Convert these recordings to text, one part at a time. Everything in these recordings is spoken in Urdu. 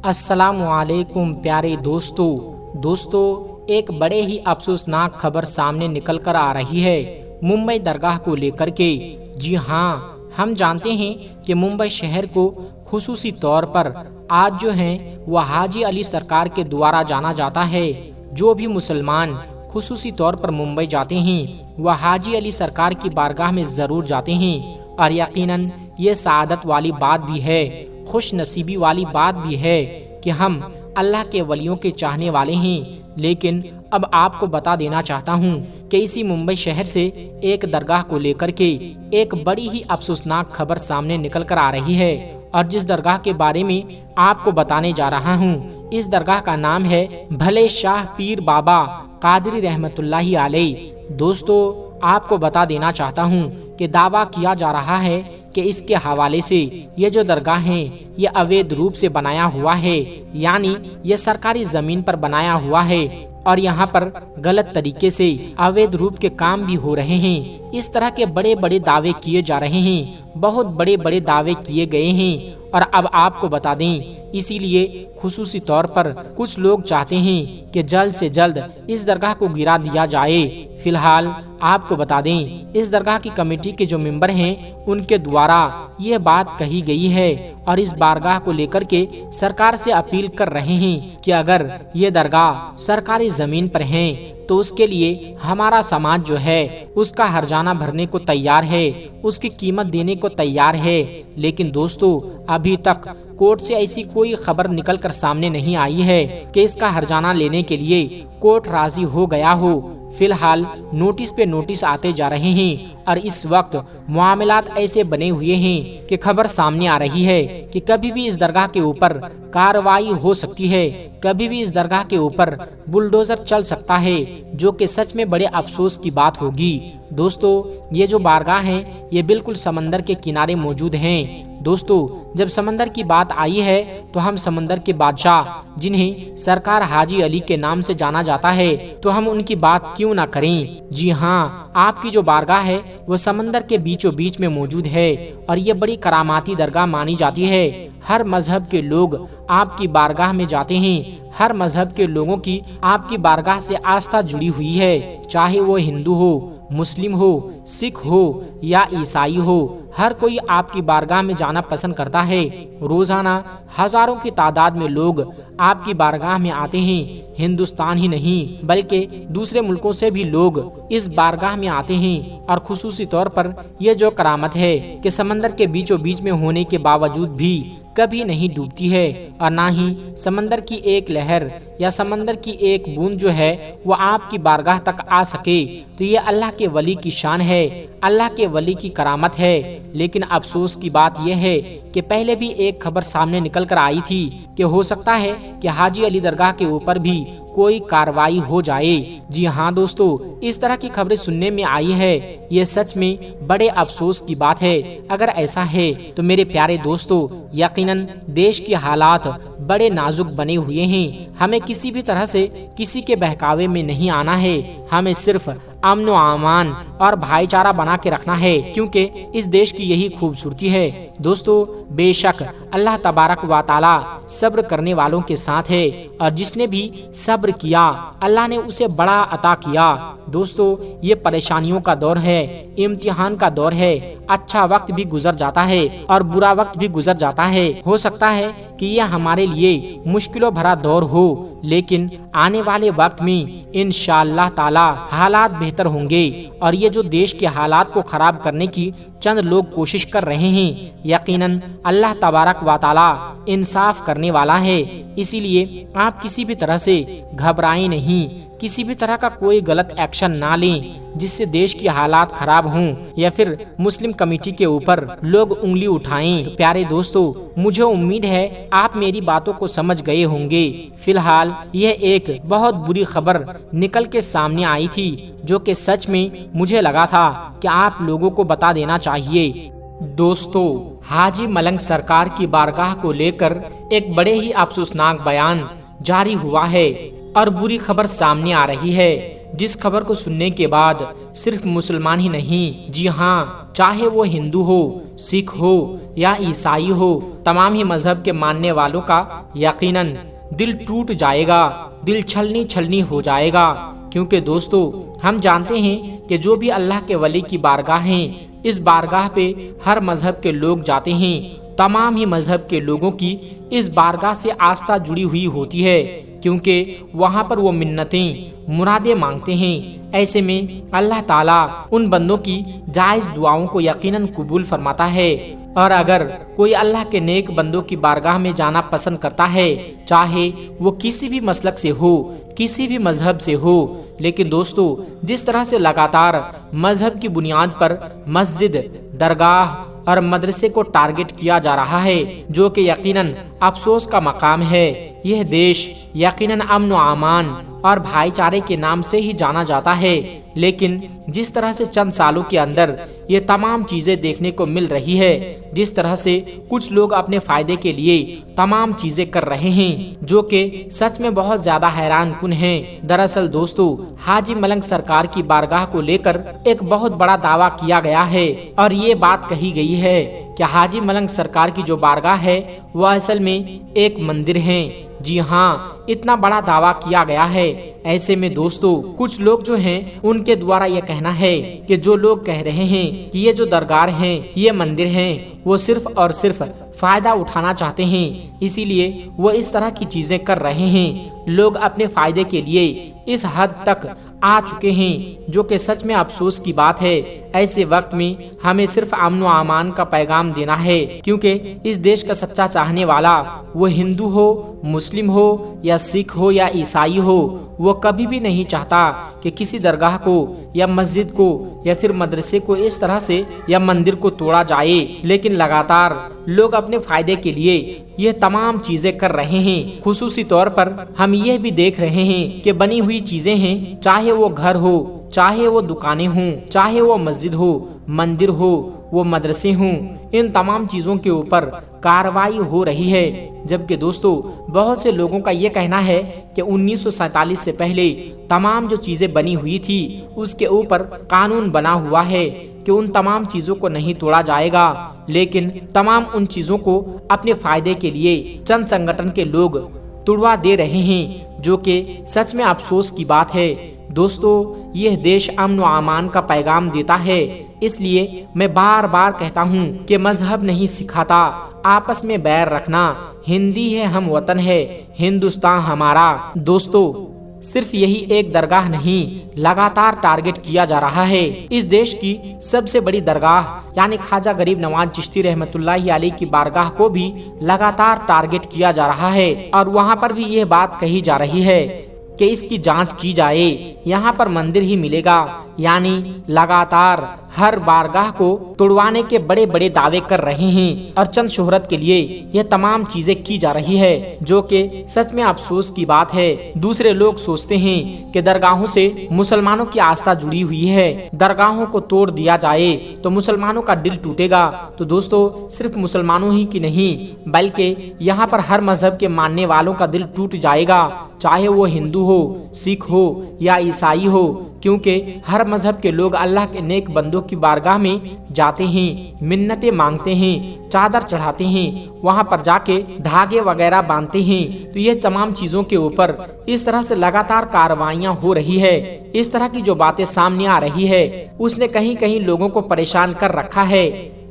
السلام علیکم پیارے دوستو ایک بڑے ہی افسوسناک خبر سامنے نکل کر آ رہی ہے ممبئی درگاہ کو لے کر کے۔ جی ہاں، ہم جانتے ہیں کہ ممبئی شہر کو خصوصی طور پر آج جو ہیں وہ حاجی علی سرکار کے دوارا جانا جاتا ہے۔ جو بھی مسلمان خصوصی طور پر ممبئی جاتے ہیں وہ حاجی علی سرکار کی بارگاہ میں ضرور جاتے ہیں، اور یقیناً یہ سعادت والی بات بھی ہے، خوش نصیبی والی بات بھی ہے کہ ہم اللہ کے ولیوں کے چاہنے والے ہیں۔ لیکن اب آپ کو بتا دینا چاہتا ہوں کہ اسی ممبئی شہر سے ایک درگاہ کو لے کر کے ایک بڑی ہی افسوسناک خبر سامنے نکل کر آ رہی ہے، اور جس درگاہ کے بارے میں آپ کو بتانے جا رہا ہوں اس درگاہ کا نام ہے بھلے شاہ پیر بابا قادری رحمت اللہ علیہ۔ دوستو، آپ کو بتا دینا چاہتا ہوں کہ دعویٰ کیا جا رہا ہے کہ اس کے حوالے سے یہ جو درگاہ ہیں یہ اویدھ روپ سے بنایا ہوا ہے، یعنی یہ سرکاری زمین پر بنایا ہوا ہے، اور یہاں پر غلط طریقے سے اویدھ روپ کے کام بھی ہو رہے ہیں۔ اس طرح کے بڑے بڑے دعوے کیے جا رہے ہیں، بہت بڑے بڑے دعوے کیے گئے ہیں، اور اب آپ کو بتا دیں اسی لیے خصوصی طور پر کچھ لوگ چاہتے ہیں کہ جلد سے جلد اس درگاہ کو گرا دیا جائے۔ فی الحال آپ کو بتا دیں اس درگاہ کی کمیٹی کے جو ممبر ہیں ان کے دوارا یہ بات کہی گئی ہے، اور اس بارگاہ کو لے کر کے سرکار سے اپیل کر رہے ہیں کہ اگر یہ درگاہ سرکاری زمین پر ہیں تو اس کے لیے ہمارا سماج جو ہے اس کا ہرجانہ بھرنے کو تیار ہے، اس کی قیمت دینے کو تیار ہے۔ لیکن دوستو، ابھی تک کورٹ سے ایسی کوئی خبر نکل کر سامنے نہیں آئی ہے کہ اس کا ہرجانہ لینے کے لیے کورٹ راضی ہو گیا ہو۔ فی الحال نوٹس پہ نوٹس آتے جا رہے ہیں، اور اس وقت معاملات ایسے بنے ہوئے ہیں کہ خبر سامنے آ رہی ہے کہ کبھی بھی اس درگاہ کے اوپر کارروائی ہو سکتی ہے، کبھی بھی اس درگاہ کے اوپر بلڈوزر چل سکتا ہے، جو کہ سچ میں بڑے افسوس کی بات ہوگی۔ دوستو، یہ جو بارگاہ ہیں یہ بالکل سمندر کے کنارے موجود ہیں۔ دوستو، جب سمندر کی بات آئی ہے تو ہم سمندر کے بادشاہ جنہیں سرکار حاجی علی کے نام سے جانا جاتا ہے تو ہم ان کی بات کیوں نہ کریں۔ جی ہاں، آپ کی جو بارگاہ ہے وہ سمندر کے بیچوں بیچ میں موجود ہے، اور یہ بڑی کراماتی درگاہ مانی جاتی ہے۔ ہر مذہب کے لوگ آپ کی بارگاہ میں جاتے ہیں، ہر مذہب کے لوگوں کی آپ کی بارگاہ سے آستھا جڑی ہوئی ہے، چاہے وہ ہندو ہو، مسلم ہو، سکھ ہو یا عیسائی ہو، ہر کوئی آپ کی بارگاہ میں جانا پسند کرتا ہے۔ روزانہ ہزاروں کی تعداد میں لوگ آپ کی بارگاہ میں آتے ہیں۔ ہندوستان ہی نہیں بلکہ دوسرے ملکوں سے بھی لوگ اس بارگاہ میں آتے ہیں، اور خصوصی طور پر یہ جو کرامت ہے کہ سمندر کے بیچوں بیچ میں ہونے کے باوجود بھی کبھی نہیں ڈوبتی ہے، اور نہ ہی سمندر کی ایک لہر یا سمندر کی ایک بوند جو ہے وہ آپ کی بارگاہ تک آ سکے، تو یہ اللہ کے ولی کی شان ہے، اللہ کے ولی کی کرامت ہے۔ لیکن افسوس کی بات یہ ہے کہ پہلے بھی ایک خبر سامنے نکل کر آئی تھی کہ ہو سکتا ہے کہ حاجی علی درگاہ کے اوپر بھی کوئی کارروائی ہو جائے۔ جی ہاں دوستو، اس طرح کی خبریں سننے میں آئی ہے، یہ سچ میں بڑے افسوس کی بات ہے۔ اگر ایسا ہے تو میرے پیارے دوستو، یقیناً دیش کے حالات بڑے نازک بنے ہوئے ہیں، ہمیں کسی بھی طرح سے کسی کے بہکاوے میں نہیں آنا ہے، ہمیں صرف امن و امان اور بھائی چارہ بنا کے رکھنا ہے، کیونکہ اس دیش کی یہی خوبصورتی ہے۔ دوستو، بے شک اللہ تبارک و تعالی صبر کرنے والوں کے ساتھ ہے، اور جس نے بھی صبر کیا اللہ نے اسے بڑا عطا کیا۔ دوستو، یہ پریشانیوں کا دور ہے، امتحان کا دور ہے، اچھا وقت بھی گزر جاتا ہے اور برا وقت بھی گزر جاتا ہے۔ ہو سکتا ہے کہ یہ ہمارے لیے مشکلوں بھرا دور ہو، لیکن آنے والے وقت میں انشاءاللہ تعالی حالات بہتر ہوں گے، اور یہ جو دیش کے حالات کو خراب کرنے کی چند لوگ کوشش کر رہے ہیں، یقیناً اللہ تبارک و تعالی انصاف کرنے والا ہے۔ اسی لیے آپ کسی بھی طرح سے گھبرائیں نہیں، کسی بھی طرح کا کوئی غلط ایکشن نہ لیں جس سے دیش کی حالات خراب ہوں یا پھر مسلم کمیٹی کے اوپر لوگ انگلی اٹھائیں۔ پیارے دوستو، مجھے امید ہے آپ میری باتوں کو سمجھ گئے ہوں گے۔ فی الحال یہ ایک بہت بری خبر نکل کے سامنے آئی تھی، جو کہ سچ میں مجھے لگا تھا کہ آپ لوگوں کو بتا دینا چاہیے۔ دوستو، حاجی ملنگ سرکار کی بارگاہ کو لے کر ایک بڑے ہی افسوسناک بیان جاری ہوا ہے، اور بری خبر سامنے آ رہی ہے، جس خبر کو سننے کے بعد صرف مسلمان ہی نہیں، جی ہاں چاہے وہ ہندو ہو، سکھ ہو یا عیسائی ہو، تمام ہی مذہب کے ماننے والوں کا یقیناً دل ٹوٹ جائے گا، دل چھلنی چھلنی ہو جائے گا، کیونکہ دوستو ہم جانتے ہیں کہ جو بھی اللہ کے ولی کی بارگاہ ہیں، اس بارگاہ پہ ہر مذہب کے لوگ جاتے ہیں، تمام ہی مذہب کے لوگوں کی اس بارگاہ سے آستھا جڑی ہوئی ہوتی ہے، کیونکہ وہاں پر وہ منتیں مرادیں مانگتے ہیں۔ ایسے میں اللہ تعالیٰ ان بندوں کی جائز دعاؤں کو یقیناً قبول فرماتا ہے، اور اگر کوئی اللہ کے نیک بندوں کی بارگاہ میں جانا پسند کرتا ہے، چاہے وہ کسی بھی مسلک سے ہو، کسی بھی مذہب سے ہو، لیکن دوستو جس طرح سے لگاتار مذہب کی بنیاد پر مسجد، درگاہ اور مدرسے کو ٹارگٹ کیا جا رہا ہے، جو کہ یقیناً افسوس کا مقام ہے۔ یہ دیش یقیناً امن و امان اور بھائی چارے کے نام سے ہی جانا جاتا ہے، لیکن جس طرح سے چند سالوں کے اندر یہ تمام چیزیں دیکھنے کو مل رہی ہے، جس طرح سے کچھ لوگ اپنے فائدے کے لیے تمام چیزیں کر رہے ہیں، جو کہ سچ میں بہت زیادہ حیران کن ہیں۔ دراصل دوستو حاجی ملنگ سرکار کی بارگاہ کو لے کر ایک بہت بڑا دعویٰ کیا گیا ہے، اور یہ بات کہی گئی ہے کہ حاجی ملنگ سرکار کی جو بارگاہ ہے وہ اصل میں ایک مندر ہے۔ جی ہاں، اتنا بڑا دعویٰ کیا گیا ہے۔ ایسے میں دوستو کچھ لوگ جو ہیں ان کے دوارا یہ کہنا ہے کہ جو لوگ کہہ رہے ہیں کہ یہ جو درگاہ ہیں، یہ مندر ہیں، وہ صرف اور صرف فائدہ اٹھانا چاہتے ہیں، اسی لیے وہ اس طرح کی چیزیں کر رہے ہیں۔ لوگ اپنے فائدے کے لیے اس حد تک آ چکے ہیں، جو کہ سچ میں افسوس کی بات ہے۔ ایسے وقت میں ہمیں صرف امن و امان کا پیغام دینا ہے، کیونکہ اس دیش کا سچا چاہنے والا وہ ہندو ہو، مسلم ہو یا سکھ ہو یا عیسائی ہو، وہ کبھی بھی نہیں چاہتا کہ کسی درگاہ کو یا مسجد کو یا پھر مدرسے کو اس طرح سے یا مندر کو توڑا جائے، لیکن لگاتار لوگ اپنے فائدے کے لیے یہ تمام چیزیں کر رہے ہیں۔ خصوصی طور پر ہم یہ بھی دیکھ رہے ہیں کہ بنی ہوئی چیزیں ہیں، چاہے وہ گھر ہو، چاہے وہ دکانیں ہوں، چاہے وہ مسجد ہو، مندر ہو، وہ مدرسے ہوں، ان تمام چیزوں کے اوپر کارروائی ہو رہی ہے، جبکہ دوستو بہت سے لوگوں کا یہ کہنا ہے کہ 1947 سے پہلے تمام جو چیزیں بنی ہوئی تھی اس کے اوپر قانون بنا ہوا ہے کہ ان تمام چیزوں کو نہیں توڑا جائے گا، لیکن تمام ان چیزوں کو اپنے فائدے کے لیے چند سنگٹن کے لوگ توڑوا دے رہے ہیں، جو کہ سچ میں افسوس کی بات ہے۔ دوستو یہ دیش امن و امان کا پیغام دیتا ہے، اس لیے میں بار بار کہتا ہوں کہ مذہب نہیں سکھاتا آپس میں بیر رکھنا، ہندی ہے ہم وطن ہے، ہندوستان ہمارا۔ دوستو صرف یہی ایک درگاہ نہیں لگاتار ٹارگٹ کیا جا رہا ہے، اس دیش کی سب سے بڑی درگاہ یعنی خواجہ غریب نواز چشتی رحمۃ اللہ علیہ کی بارگاہ کو بھی لگاتار ٹارگٹ کیا جا رہا ہے، اور وہاں پر بھی یہ بات کہی جا رہی ہے کہ اس کی جانچ کی جائے، یہاں پر مندر ہی ملے گا، یعنی لگاتار ہر بارگاہ کو توڑوانے کے بڑے بڑے دعوے کر رہے ہیں، اور چند شہرت کے لیے یہ تمام چیزیں کی جا رہی ہے، جو کہ سچ میں افسوس کی بات ہے۔ دوسرے لوگ سوچتے ہیں کہ درگاہوں سے مسلمانوں کی آستھا جڑی ہوئی ہے، درگاہوں کو توڑ دیا جائے تو مسلمانوں کا دل ٹوٹے گا۔ تو دوستو صرف مسلمانوں ہی کی نہیں بلکہ یہاں پر ہر مذہب کے ماننے والوں کا دل ٹوٹ جائے گا، چاہے وہ ہندو ہو، سکھ ہو یا عیسائی ہو، کیونکہ ہر مذہب کے لوگ اللہ کے نیک بندوں کی بارگاہ میں جاتے ہیں، منتیں مانگتے ہیں، چادر چڑھاتے ہیں، وہاں پر جا کے دھاگے وغیرہ باندھتے ہیں۔ تو یہ تمام چیزوں کے اوپر اس طرح سے لگاتار کارروائیاں ہو رہی ہے، اس طرح کی جو باتیں سامنے آ رہی ہے اس نے کہیں کہیں لوگوں کو پریشان کر رکھا ہے۔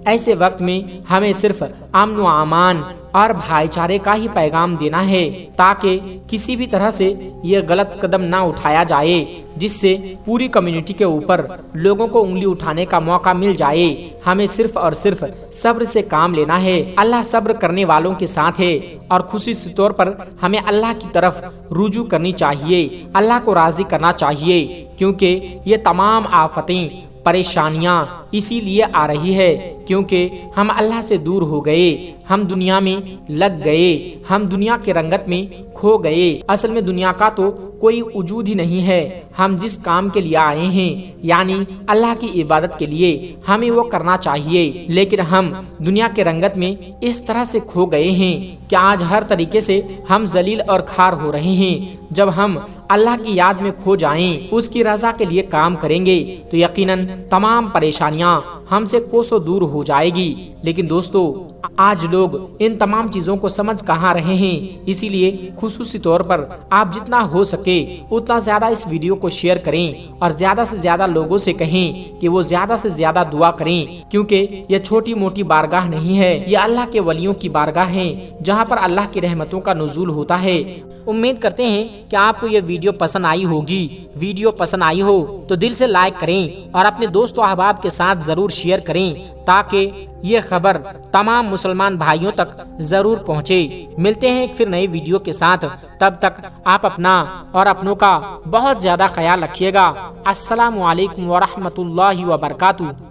ایسے وقت میں ہمیں صرف امن و امان اور بھائی چارے کا ہی پیغام دینا ہے، تاکہ کسی بھی طرح سے یہ غلط قدم نہ اٹھایا جائے جس سے پوری کمیونٹی کے اوپر لوگوں کو انگلی اٹھانے کا موقع مل جائے۔ ہمیں صرف اور صرف صبر سے کام لینا ہے، اللہ صبر کرنے والوں کے ساتھ ہے، اور خصوصی طور پر ہمیں اللہ کی طرف رجوع کرنی چاہیے، اللہ کو راضی کرنا چاہیے، کیونکہ یہ تمام آفتیں پریشانیاں اسی لیے آ رہی ہے کیونکہ ہم اللہ سے دور ہو گئے، ہم دنیا میں لگ گئے، ہم دنیا کے رنگت میں کھو گئے۔ اصل میں دنیا کا تو کوئی وجود ہی نہیں ہے، ہم جس کام کے لیے آئے ہیں یعنی اللہ کی عبادت کے لیے ہمیں وہ کرنا چاہیے، لیکن ہم دنیا کے رنگت میں اس طرح سے کھو گئے ہیں کہ آج ہر طریقے سے ہم ذلیل اور خوار ہو رہے ہیں۔ جب ہم اللہ کی یاد میں کھو جائیں، اس کی رضا کے لیے کام کریں گے تو یقیناً تمام پریشانیاں پریشانیاں ہم سے کوسوں دور ہو جائے گی۔ لیکن دوستو آج لوگ ان تمام چیزوں کو سمجھ کہاں رہے ہیں، اسی لیے خصوصی طور پر آپ جتنا ہو سکے اتنا زیادہ اس ویڈیو کو شیئر کریں اور زیادہ سے زیادہ لوگوں سے کہیں کہ وہ زیادہ سے زیادہ دعا کریں، کیونکہ یہ چھوٹی موٹی بارگاہ نہیں ہے، یہ اللہ کے ولیوں کی بارگاہ ہے جہاں پر اللہ کی رحمتوں کا نزول ہوتا ہے۔ امید کرتے ہیں کہ آپ کو یہ ویڈیو پسند آئی ہوگی۔ ویڈیو پسند آئی ہو تو دل سے لائک کریں اور اپنے دوست و احباب کے ساتھ ضرور شیئر کریں تاکہ یہ خبر تمام مسلمان بھائیوں تک ضرور پہنچے۔ ملتے ہیں ایک پھر نئی ویڈیو کے ساتھ، تب تک آپ اپنا اور اپنوں کا بہت زیادہ خیال رکھیے گا۔ السلام علیکم ورحمۃ اللہ وبرکاتہ۔